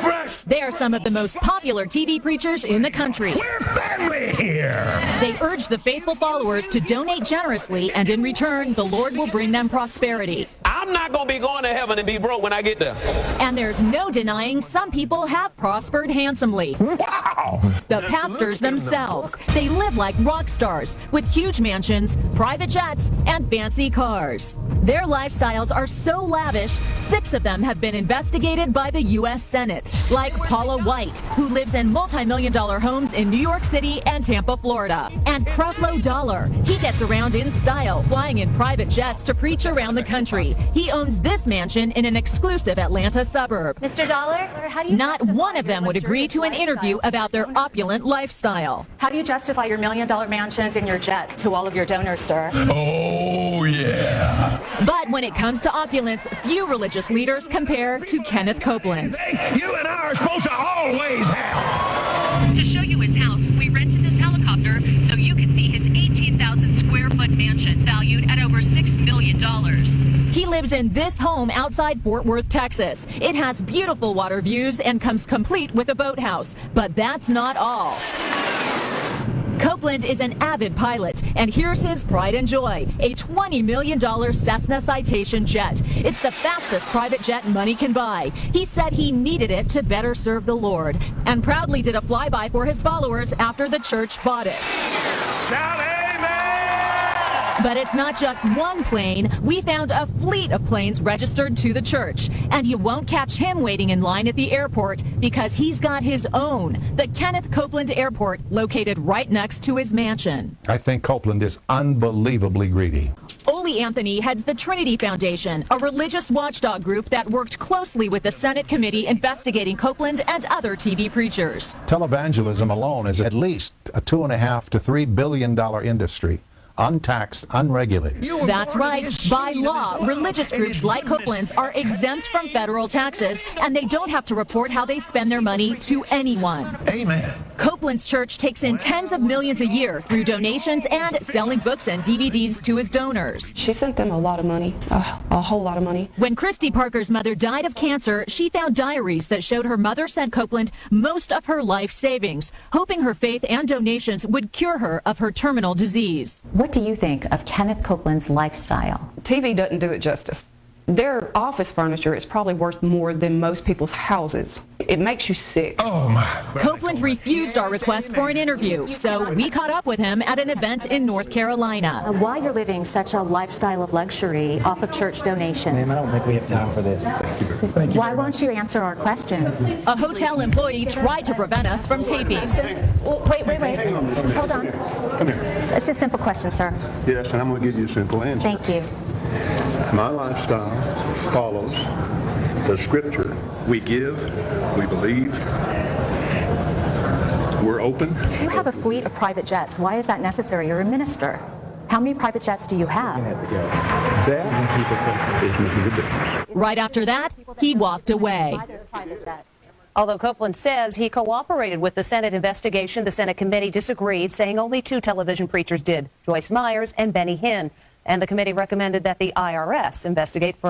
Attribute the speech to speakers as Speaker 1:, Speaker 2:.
Speaker 1: fresh.
Speaker 2: They are some of the most popular TV preachers in the country.
Speaker 1: We're family here.
Speaker 2: They urge the faithful followers to donate generously, and in return, the Lord will bring them prosperity.
Speaker 3: I'm not going to be going to heaven and be broke when I get there.
Speaker 2: And there's no denying some people have prospered handsomely.
Speaker 1: Wow.
Speaker 2: The pastors themselves, they live like rock stars with huge mansions, private jets, and fancy cars. Their lifestyles are so lavish, 6 of them have been investigated by the U.S. Senate, like Paula, who lives in multi-million-dollar homes in New York City and Tampa, Florida. And Creflo, he gets around in style, flying in private jets to preach around the country. He owns this mansion in an exclusive Atlanta suburb.
Speaker 4: Mr. Dollar, how do you
Speaker 2: Not one of them would agree to an interview about their opulent lifestyle.
Speaker 4: How do you justify your million-dollar mansions and your jets to all of your donors, sir?
Speaker 1: Oh, yeah.
Speaker 2: But when it comes to opulence, few religious leaders compare to Kenneth Copeland.
Speaker 1: You and I are supposed to always have.
Speaker 2: To show you his house, we rented this helicopter so you can see his 18,000 square foot mansion valued at over $6 million. He lives in this home outside Fort Worth, Texas. It has beautiful water views and comes complete with a boathouse. But that's not all. Copeland is an avid pilot, and here's his pride and joy, a $20 million Cessna Citation jet. It's the fastest private jet money can buy. He said he needed it to better serve the Lord, and proudly did a flyby for his followers after the church bought it.
Speaker 1: Shout amen!
Speaker 2: But it's not just one plane. We found a fleet of planes registered to the church. And you won't catch him waiting in line at the airport because he's got his own, the Kenneth Copeland Airport, located right next to his mansion.
Speaker 5: I think Copeland is unbelievably greedy.
Speaker 2: Ole Anthony heads the Trinity Foundation, a religious watchdog group that worked closely with the Senate committee investigating Copeland and other TV preachers.
Speaker 5: Televangelism alone is at least a $2.5 to $3 billion industry. Untaxed, unregulated.
Speaker 2: That's right. By law, religious groups like Copeland's are exempt from federal taxes, and they don't have to report how they spend their money to anyone.
Speaker 1: Amen.
Speaker 2: Copeland's church takes in tens of millions a year through donations and selling books and DVDs to his donors.
Speaker 6: She sent them a lot of money, a whole lot of money.
Speaker 2: When Christy Parker's mother died of cancer, she found diaries that showed her mother sent Copeland most of her life savings, hoping her faith and donations would cure her of her terminal disease.
Speaker 7: What do you think of Kenneth Copeland's lifestyle?
Speaker 6: TV doesn't do it justice. Their office furniture is probably worth more than most people's houses. It makes you sick.
Speaker 1: Oh, my.
Speaker 2: Copeland refused our request for an interview, so we caught up with him at an event in North Carolina.
Speaker 4: Why you're living such a lifestyle of luxury off of church donations?
Speaker 8: Ma'am, I don't think we have time for this. Thank you.
Speaker 4: Why won't you answer our questions?
Speaker 2: A hotel employee tried to prevent us from taping.
Speaker 4: Wait. Hold on.
Speaker 8: Come here.
Speaker 4: It's just a simple question, sir.
Speaker 9: Yes, and I'm going to give you a simple answer.
Speaker 4: Thank you.
Speaker 9: My lifestyle follows the scripture. We give, we believe, we're open.
Speaker 4: You have a fleet of private jets. Why is that necessary? You're a minister. How many private jets do you have?
Speaker 9: That is making a difference.
Speaker 2: Right after that, he walked away.
Speaker 10: Although Copeland says he cooperated with the Senate investigation, the Senate committee disagreed, saying only 2 television preachers did, Joyce Meyers and Hinn. And the committee recommended that the IRS investigate further.